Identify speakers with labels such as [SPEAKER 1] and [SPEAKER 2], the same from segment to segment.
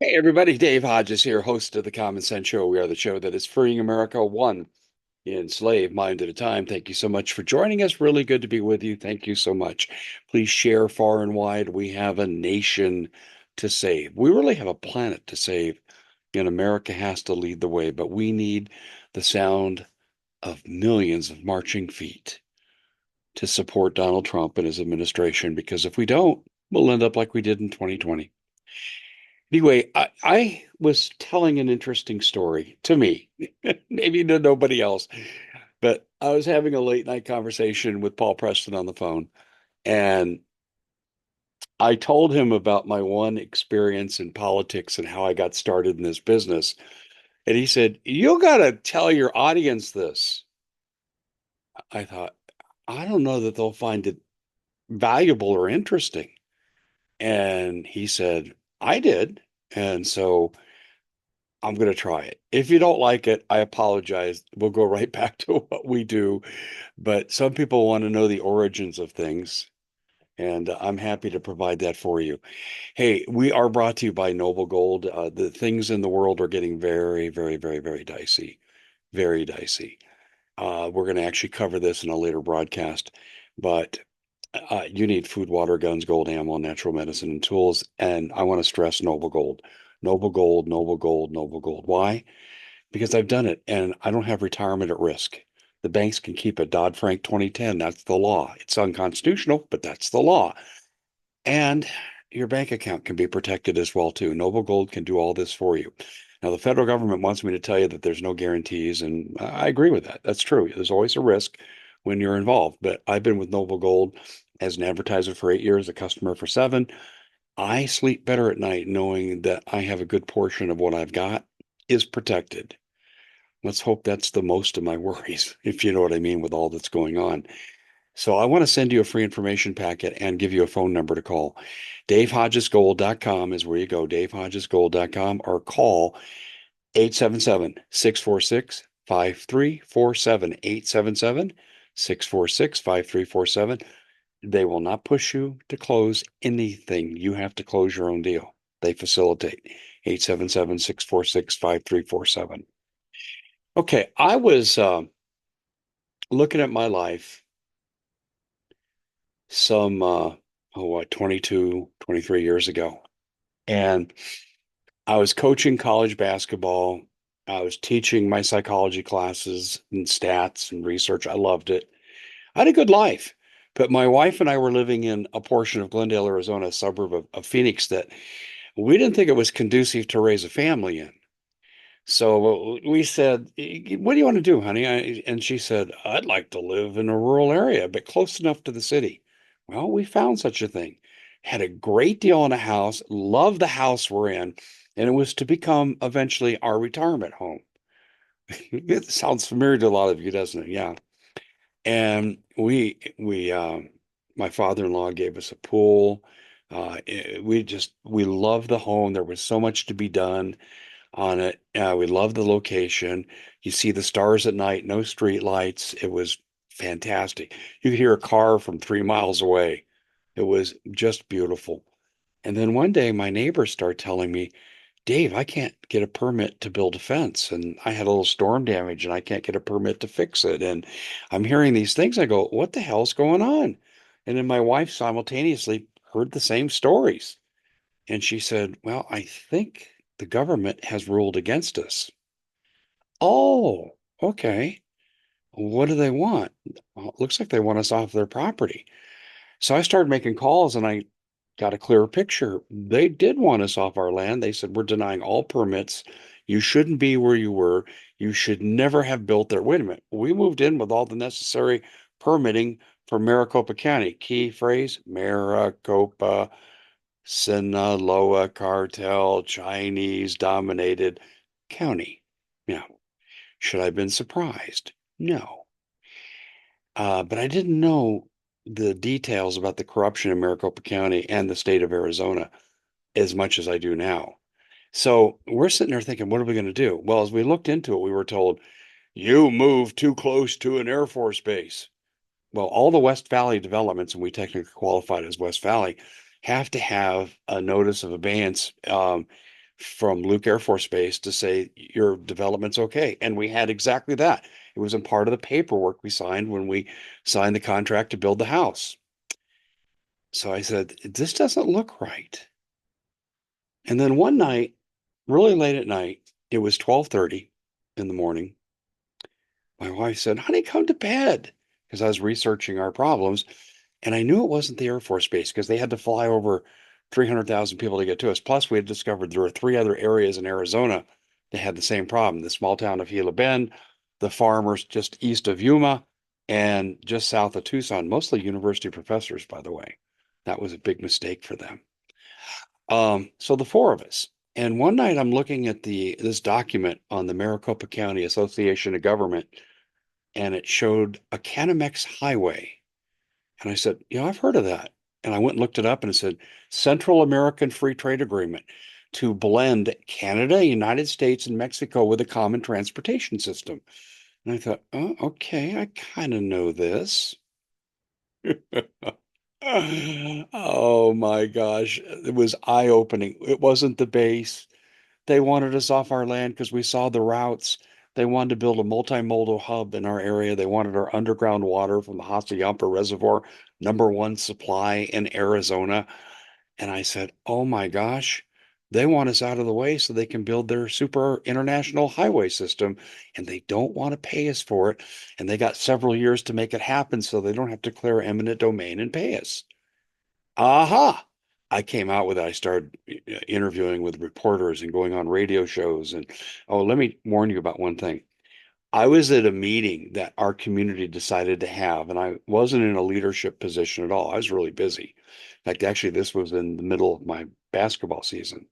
[SPEAKER 1] Hey everybody, Dave Hodges here, host of the Common Sense Show. We are the show that is freeing America one enslaved mind at a time. Thank you so much for joining us. Really good to be with you. Thank you so much. Please share far and wide. We have a nation to save. We really have a planet to save, and America has to lead the way, but we need the sound of millions of marching feet to support Donald Trump and his administration, because if we don't, we'll end up like we did in 2020. Anyway, I was telling an interesting story to me, maybe to nobody else, but I was having a late night conversation with Paul Preston on the phone, and I told him about my one experience in politics and how I got started in this business. And he said, "You got to tell your audience this." I thought, I don't know that they'll find it valuable or interesting. And he said, I did. And so I'm going to try it. If you don't like it, I apologize. We'll go right back to what we do. But some people want to know the origins of things, and I'm happy to provide that for you. Hey, we are brought to you by Noble Gold. The things in the world are getting very, very, very, very dicey, very dicey. We're going to actually cover this in a later broadcast, but you need food, water, guns, gold, ammo, natural medicine, and tools. And I want to stress Noble Gold. Noble Gold, Noble Gold, Noble Gold. Why? Because I've done it and I don't have retirement at risk. The banks can keep it. Dodd-Frank 2010, that's the law. It's unconstitutional, but that's the law. And your bank account can be protected as well too. Noble Gold can do all this for you. Now, the federal government wants me to tell you that there's no guarantees, and I agree with that. That's true. There's always a risk when you're involved. But I've been with Noble Gold as an advertiser for 8 years, a customer for 7. I sleep better at night knowing that I have a good portion of what I've got is protected. Let's hope that's the most of my worries, if you know what I mean, with all that's going on. So I want to send you a free information packet and give you a phone number to call. DaveHodgesGold.com is where you go, DaveHodgesGold.com, or call 877-646-5347, 877-646-5347. They will not push you to close anything. You have to close your own deal. They facilitate. 877-646-5347. Okay, I was looking at my life some, 22, 23 years ago. And I was coaching college basketball. I was teaching my psychology classes and stats and research. I loved it. I had a good life. But my wife and I were living in a portion of Glendale, Arizona, a suburb of Phoenix, that we didn't think it was conducive to raise a family in. So we said, "What do you want to do, honey?" And she said, "I'd like to live in a rural area, but close enough to the city." Well, we found such a thing. Had a great deal on a house, loved the house we're in, and it was to become eventually our retirement home. It sounds familiar to a lot of you, doesn't it? Yeah. And my father-in-law gave us a pool. We loved the home. There was so much to be done on it. We love the location. You see the stars at night, no street lights. It was fantastic. You could hear a car from 3 miles away. It was just beautiful. And then one day my neighbors start telling me, "Dave, I can't get a permit to build a fence. And I had a little storm damage and I can't get a permit to fix it." And I'm hearing these things. I go, "What the hell's going on?" And then my wife simultaneously heard the same stories. And she said, "Well, I think the government has ruled against us." Oh, okay. What do they want? Well, it looks like they want us off their property. So I started making calls and I got a clearer picture. They did want us off our land. They said, "We're denying all permits. You shouldn't be where you were. You should never have built there." Wait a minute. We moved in with all the necessary permitting for Maricopa County. Key phrase, Maricopa, Sinaloa cartel, Chinese dominated county. Now, should I have been surprised? No. But I didn't know the details about the corruption in Maricopa County and the state of Arizona as much as I do now. So we're sitting there thinking, what are we going to do? Well, as we looked into it, we were told, "You moved too close to an Air Force base." Well, all the West Valley developments, and we technically qualified as West Valley, have to have a notice of abeyance from Luke Air Force Base to say your development's okay. And we had exactly that. It was in part of the paperwork we signed when we signed the contract to build the house. So I said, this doesn't look right. And then one night, really late at night, it was 12:30 in the morning. My wife said, honey, come to bed. Because I was researching our problems. And I knew it wasn't the Air Force Base because they had to fly over 300,000 people to get to us. Plus, we had discovered there were three other areas in Arizona that had the same problem. The small town of Gila Bend, the farmers just east of Yuma, and just south of Tucson, mostly university professors, by the way. That was a big mistake for them. So the four of us. And one night I'm looking at this document on the Maricopa County Association of Government, and it showed a Canamex highway. And I said, I've heard of that. And I went and looked it up and it said Central American Free Trade Agreement to blend Canada, United States, and Mexico with a common transportation system. And I thought, oh, okay, I kind of know this. Oh my gosh. It was eye-opening. It wasn't the base. They wanted us off our land because we saw the routes. They wanted to build a multimodal hub in our area. They wanted our underground water from the Hassayampa Reservoir, number one supply in Arizona. And I said, oh my gosh, they want us out of the way so they can build their super international highway system. And they don't want to pay us for it. And they got several years to make it happen so they don't have to clear eminent domain and pay us. Aha. I came out with it. I started interviewing with reporters and going on radio shows. And oh, let me warn you about one thing. I was at a meeting that our community decided to have, and I wasn't in a leadership position at all. I was really busy. In fact, actually, this was in the middle of my basketball season.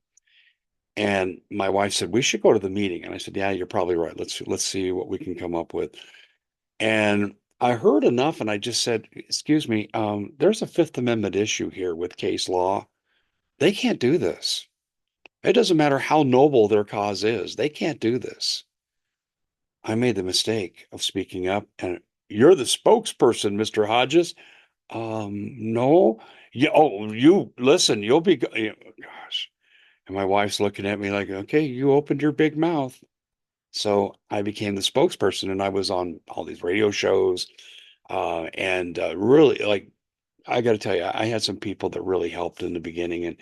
[SPEAKER 1] And my wife said, we should go to the meeting. And I said, yeah, you're probably right. Let's see what we can come up with. And I heard enough, and I just said, excuse me, there's a Fifth Amendment issue here with case law. They can't do this. It doesn't matter how noble their cause is. They can't do this. I made the mistake of speaking up, and you're the spokesperson, Mr. Hodges. No. Yeah, oh, you listen, you'll be gosh. And my wife's looking at me like, okay, you opened your big mouth. So I became the spokesperson and I was on all these radio shows. And really, like, I got to tell you, I had some people that really helped in the beginning. And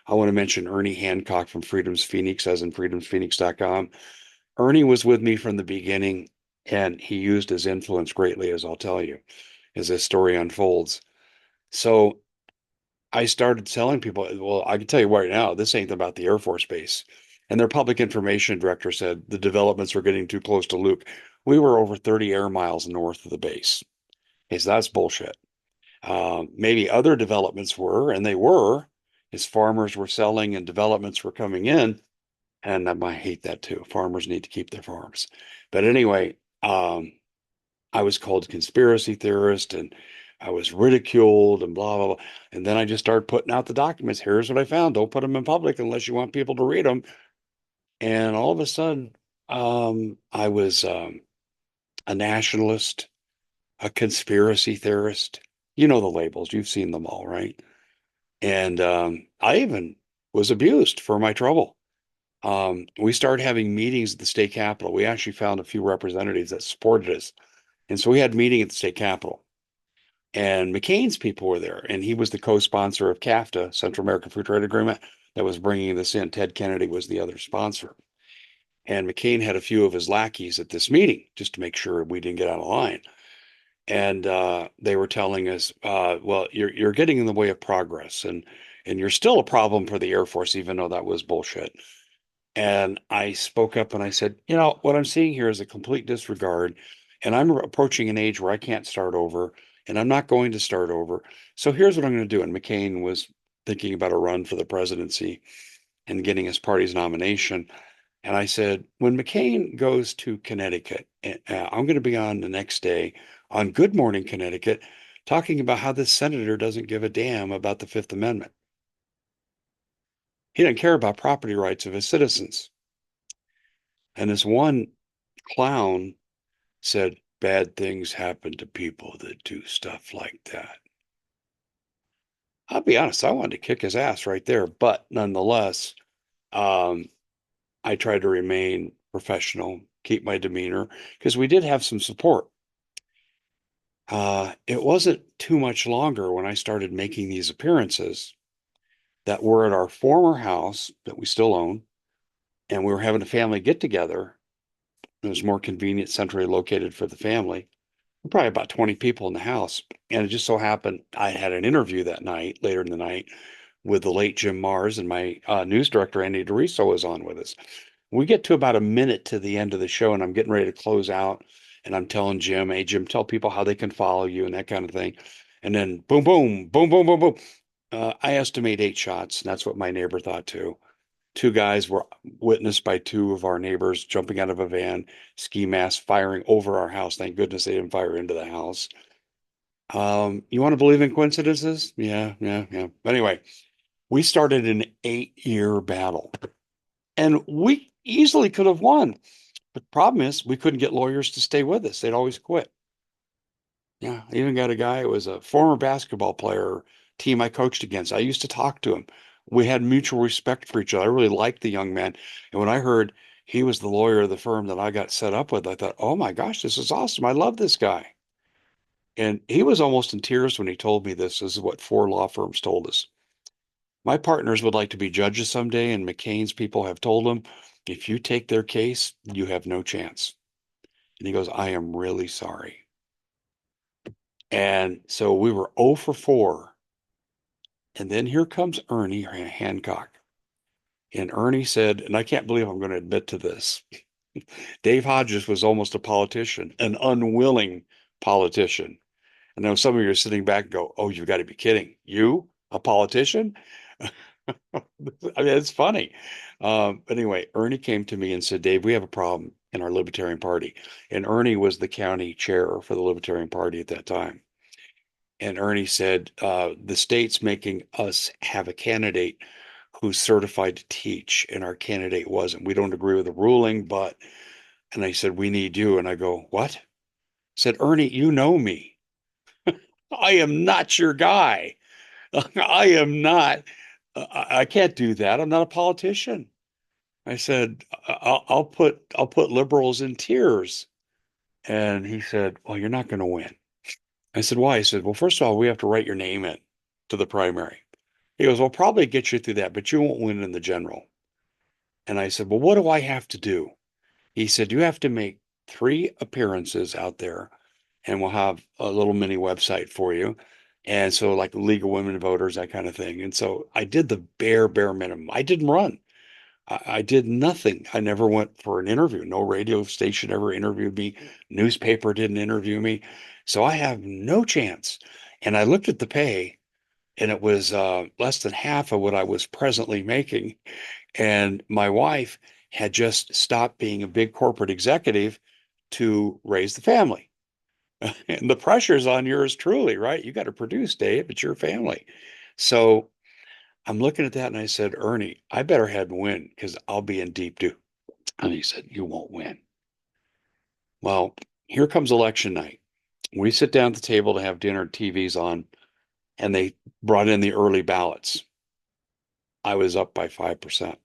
[SPEAKER 1] I want to mention Ernie Hancock from Freedom's Phoenix, as in freedomsphoenix.com. Ernie was with me from the beginning, and he used his influence greatly, as I'll tell you, as this story unfolds. So I started telling people, well, I can tell you right now, this ain't about the Air Force Base. And their public information director said the developments were getting too close to Luke. We were over 30 air miles north of the base. Okay, so that's bullshit. Maybe other developments were, and they were, as farmers were selling and developments were coming in. And I hate that too. Farmers need to keep their farms. But anyway, I was called a conspiracy theorist and I was ridiculed and blah, blah, blah. And then I just started putting out the documents. Here's what I found. Don't put them in public unless you want people to read them. And all of a sudden, I was a nationalist, a conspiracy theorist. You know the labels. You've seen them all, right? And I even was abused for my trouble. We started having meetings at the state capitol. We actually found a few representatives that supported us. And so we had a meeting at the state capitol. And McCain's people were there, and he was the co-sponsor of CAFTA, Central American Free Trade Agreement, that was bringing this in. Ted Kennedy was the other sponsor. And McCain had a few of his lackeys at this meeting just to make sure we didn't get out of line. And they were telling us, well, you're getting in the way of progress, and you're still a problem for the Air Force, even though that was bullshit. And I spoke up and I said, what I'm seeing here is a complete disregard. And I'm approaching an age where I can't start over and I'm not going to start over. So here's what I'm going to do. And McCain was thinking about a run for the presidency and getting his party's nomination. And I said, when McCain goes to Connecticut, I'm going to be on the next day on Good Morning Connecticut talking about how this senator doesn't give a damn about the Fifth Amendment. He doesn't care about property rights of his citizens. And this one clown said, bad things happen to people that do stuff like that. I'll be honest, I wanted to kick his ass right there, but nonetheless, I tried to remain professional, keep my demeanor, because we did have some support. It wasn't too much longer when I started making these appearances that were at our former house that we still own, and we were having a family get together. It was more convenient, centrally located for the family. Probably about 20 people in the house. And it just so happened I had an interview that night, later in the night, with the late Jim Mars, and my news director, Andy DeRiso, was on with us. We get to about a minute to the end of the show, and I'm getting ready to close out. And I'm telling Jim, hey, Jim, tell people how they can follow you and that kind of thing. And then boom, boom, boom, boom, boom, boom. I estimate 8 shots, and that's what my neighbor thought too. Two guys were witnessed by two of our neighbors jumping out of a van, ski mask firing over our house. Thank goodness they didn't fire into the house. You want to believe in coincidences? Yeah, yeah, yeah. Anyway, we started an 8-year battle, and we easily could have won. But the problem is we couldn't get lawyers to stay with us. They'd always quit. Yeah, I even got a guy who was a former basketball player, team I coached against. I used to talk to him. We had mutual respect for each other. I really liked the young man. And when I heard he was the lawyer of the firm that I got set up with, I thought, oh my gosh, this is awesome. I love this guy. And he was almost in tears when he told me this. This is what 4 law firms told us. My partners would like to be judges someday, and McCain's people have told him, if you take their case, you have no chance. And he goes, I am really sorry. And so we were 0 for 4. And then here comes Ernie Hancock. And Ernie said, and I can't believe I'm going to admit to this, Dave Hodges was almost a politician, an unwilling politician. And now some of you are sitting back and go, oh, you've got to be kidding. You, a politician? I mean, it's funny. Anyway, Ernie came to me and said, Dave, we have a problem in our Libertarian Party. And Ernie was the county chair for the Libertarian Party at that time. And Ernie said, the state's making us have a candidate who's certified to teach, and our candidate wasn't. We don't agree with the ruling, but, and I said, we need you. And I go, what? I said, Ernie, you know me. I am not your guy. I am not, I can't do that. I'm not a politician. I said, I'll put liberals in tears. And he said, well, you're not going to win. I said, why? He said, well, first of all, we have to write your name in to the primary. He goes, well, probably get you through that, but you won't win in the general. And I said, well, what do I have to do? He said, you have to make 3 appearances out there, and we'll have a little mini website for you. And so, like League of Women Voters, that kind of thing. And so I did the bare minimum. I didn't run. I did nothing. I never went for an interview. No radio station ever interviewed me. Newspaper didn't interview me. So I have no chance. And I looked at the pay, and it was less than half of what I was presently making. And my wife had just stopped being a big corporate executive to raise the family. And the pressure's on yours truly, right? You got to produce, Dave. It's your family. So I'm looking at that and I said, Ernie, I better head and win because I'll be in deep doo. And he said, you won't win. Well, here comes election night. We sit down at the table to have dinner, TV's on, and they brought in the early ballots. I was up by 5%.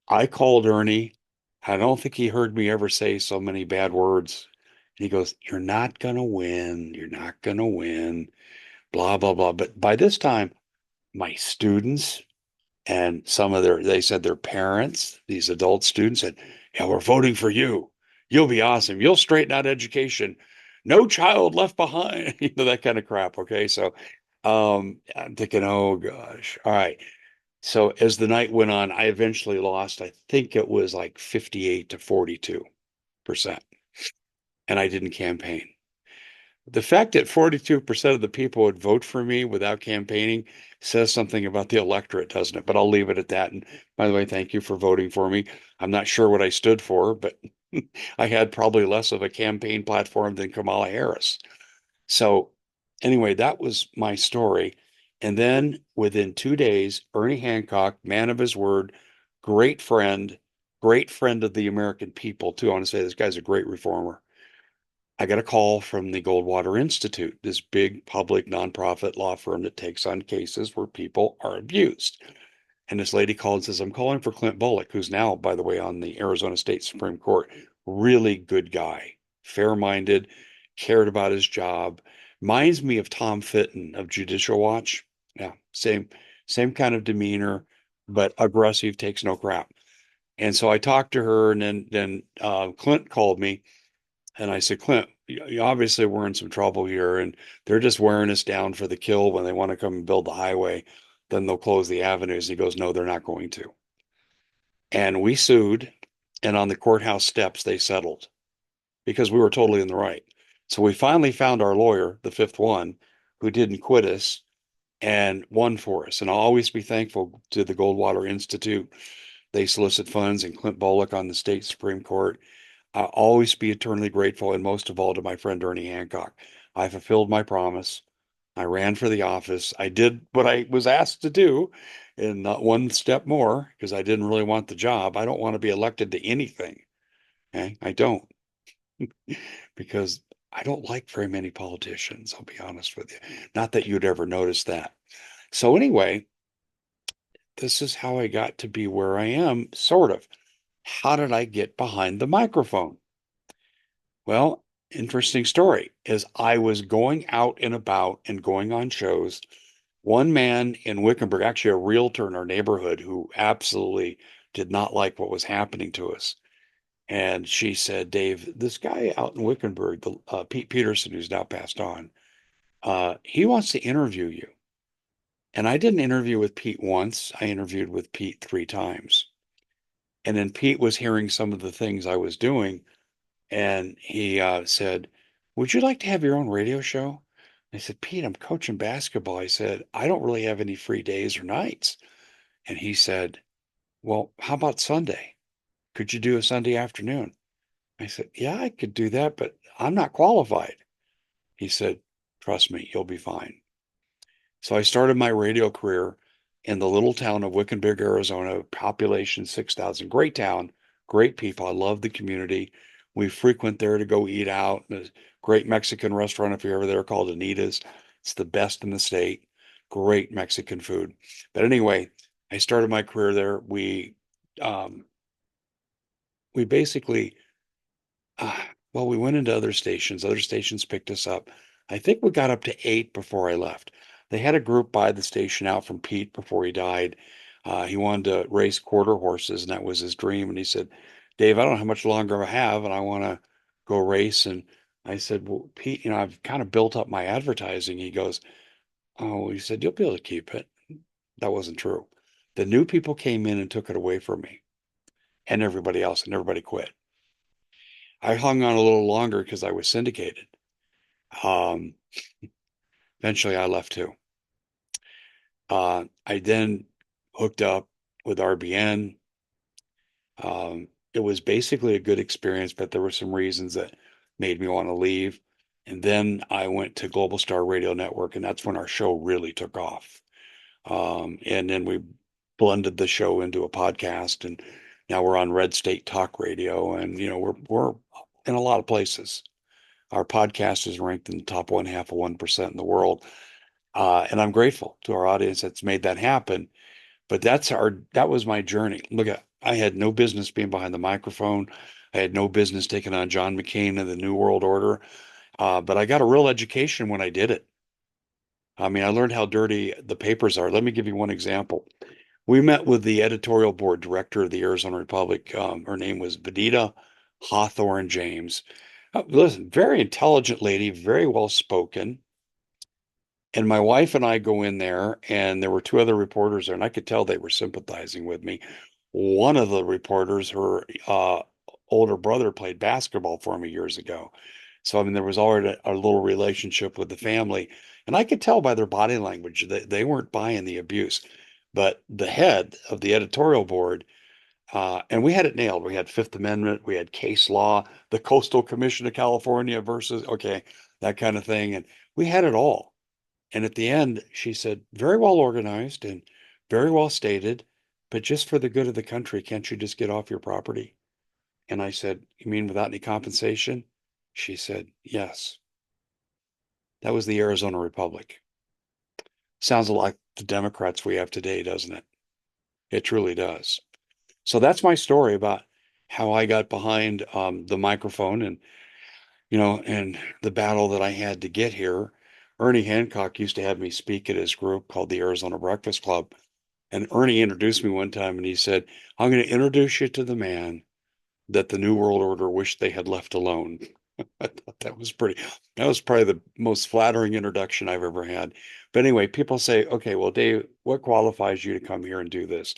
[SPEAKER 1] I called Ernie. I don't think he heard me ever say so many bad words. And he goes, you're not going to win. You're not going to win. Blah, blah, blah. But by this time, my students and some of they said their parents, these adult students said, yeah, we're voting for you. You'll be awesome. You'll straighten out education. No child left behind. You know, that kind of crap. Okay. So I'm thinking, oh gosh. All right. So as the night went on, I eventually lost, I think it was like 58 to 42%. And I didn't campaign. The fact that 42% of the people would vote for me without campaigning says something about the electorate, doesn't it? But I'll leave it at that. And by the way, thank you for voting for me. I'm not sure what I stood for, but I had probably less of a campaign platform than Kamala Harris. So anyway, that was my story. And then within 2 days, Ernie Hancock, man of his word, great friend of the American people, too. I want to say this guy's a great reformer. I got a call from the Goldwater Institute, this big public nonprofit law firm that takes on cases where people are abused. And this lady called and says, I'm calling for Clint Bullock, who's now, by the way, on the Arizona State Supreme Court. Really good guy, fair-minded, cared about his job. Reminds me of Tom Fitton of Judicial Watch. Yeah, same kind of demeanor, but aggressive, takes no crap. And so I talked to her, and then Clint called me, and I said, Clint, you obviously we're in some trouble here, and they're just wearing us down for the kill when they want to come and build the highway. Then they'll close the avenues. He goes, no, they're not going to. And we sued, and on the courthouse steps, they settled because we were totally in the right. So we finally found our lawyer, the fifth one, who didn't quit us and won for us. And I'll always be thankful to the Goldwater Institute. They solicit funds, and Clint Bullock on the state Supreme Court. I'll always be eternally grateful, and most of all to my friend Ernie Hancock. I fulfilled my promise. I ran for the office. I did what I was asked to do, and not one step more because I didn't really want the job. I don't want to be elected to anything. Okay? I don't, because I don't like very many politicians. I'll be honest with you. Not that you'd ever notice that. So anyway, this is how I got to be where I am, sort of. How did I get behind the microphone? Well, interesting story is I was going out and about and going on shows. One man in Wickenburg, actually a realtor in our neighborhood, who absolutely did not like what was happening to us. And she said, Dave, this guy out in Wickenburg, Pete Peterson, who's now passed on, he wants to interview you. And I didn't interview with Pete once. I interviewed with Pete 3 times. And then Pete was hearing some of the things I was doing. And he said, would you like to have your own radio show? I said, Pete, I'm coaching basketball. I said, I don't really have any free days or nights. And he said, well, how about Sunday? Could you do a Sunday afternoon? I said, yeah, I could do that, but I'm not qualified. He said, trust me, you'll be fine. So I started my radio career in the little town of Wickenburg, Arizona, population 6,000. Great town, great people. I love the community. We frequent there to go eat out. There's a great Mexican restaurant if you're ever there called Anita's. It's the best in the state. Great Mexican food. But anyway, I started my career there. We basically well, we went into other stations. Other stations picked us up. I think we got up to 8 before I left. They had a group buy the station out from Pete before he died. He wanted to race quarter horses, and that was his dream. And he said, Dave, I don't know how much longer I have, and I want to go race. And I said, well, Pete, I've kind of built up my advertising. He goes, oh, he said, you'll be able to keep it. That wasn't true. The new people came in and took it away from me and everybody else, and everybody quit. I hung on a little longer because I was syndicated. Um, Eventually, I left too. I then hooked up with RBN. It was basically a good experience, but there were some reasons that made me want to leave. And then I went to Global Star Radio Network, and that's when our show really took off. And then we blended the show into a podcast, and now we're on Red State Talk Radio, and we're in a lot of places. Our podcast is ranked in the top 0.5% in the world. And I'm grateful to our audience that's made that happen. But that was my journey. Look at, I had no business being behind the microphone. I had no business taking on John McCain and the New World Order. But I got a real education when I did it. I mean, I learned how dirty the papers are. Let me give you one example. We met with the editorial board director of the Arizona Republic. Her name was Benita Hawthorne James. Listen, very intelligent lady, very well spoken. And my wife and I go in there, and there were 2 other reporters there, and I could tell they were sympathizing with me. One of the reporters, her older brother, played basketball for me years ago. So, I mean, there was already a little relationship with the family. And I could tell by their body language that they weren't buying the abuse. But the head of the editorial board, and we had it nailed. We had Fifth Amendment, we had case law, the Coastal Commission of California versus, okay, that kind of thing. And we had it all. And at the end, she said, very well organized and very well stated, but just for the good of the country, can't you just get off your property? And I said, you mean without any compensation? She said, yes. That was the Arizona Republic. Sounds like the Democrats we have today, doesn't it? It truly does. So that's my story about how I got behind the microphone and the battle that I had to get here. Ernie Hancock used to have me speak at his group called the Arizona Breakfast Club. And Ernie introduced me one time and he said, I'm going to introduce you to the man that the New World Order wished they had left alone. I thought that was probably the most flattering introduction I've ever had. But anyway, people say, okay, well, Dave, what qualifies you to come here and do this?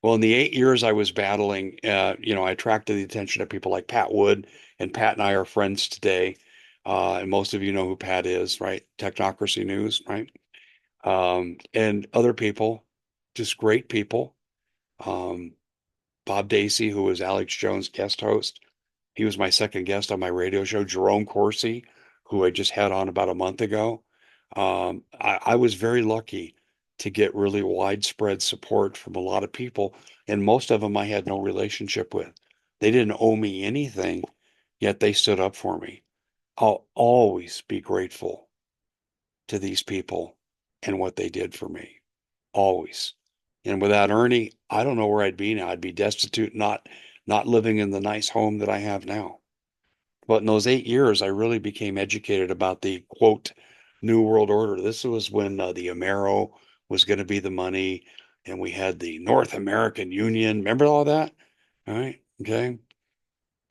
[SPEAKER 1] Well, in the 8 years I was battling, I attracted the attention of people like Pat Wood, and Pat and I are friends today. And most of you know who Pat is, right? Technocracy News, right? And other people, just great people. Um, Bob Dacey, who was Alex Jones' guest host, he was my second guest on my radio show. Jerome Corsi, who I just had on about a month ago. I was very lucky to get really widespread support from a lot of people, and most of them I had no relationship with. They didn't owe me anything, yet they stood up for me. I'll always be grateful to these people and what they did for me. Always. And without Ernie, I don't know where I'd be now. I'd be destitute, not living in the nice home that I have now. But in those 8 years, I really became educated about the quote New World Order. This was when the Amero was going to be the money, and we had the North American Union. Remember all that? All right. Okay.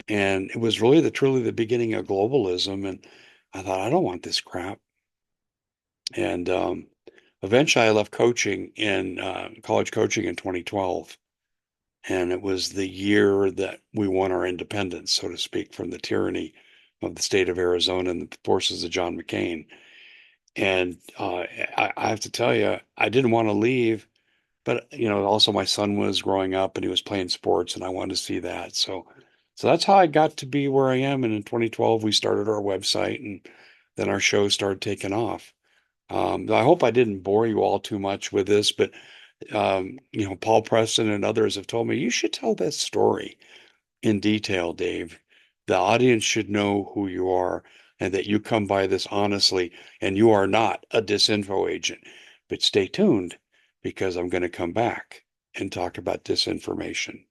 [SPEAKER 1] And it was really truly the beginning of globalism. And I thought, I don't want this crap. And eventually I left coaching in college coaching in 2012. And it was the year that we won our independence, so to speak, from the tyranny of the state of Arizona and the forces of John McCain. And I have to tell you, I didn't want to leave, but also my son was growing up and he was playing sports, and I wanted to see that. So that's how I got to be where I am. And in 2012, we started our website, and then our show started taking off. I hope I didn't bore you all too much with this, but Paul Preston and others have told me you should tell that story in detail, Dave. The audience should know who you are and that you come by this honestly, and you are not a disinfo agent. But stay tuned because I'm going to come back and talk about disinformation.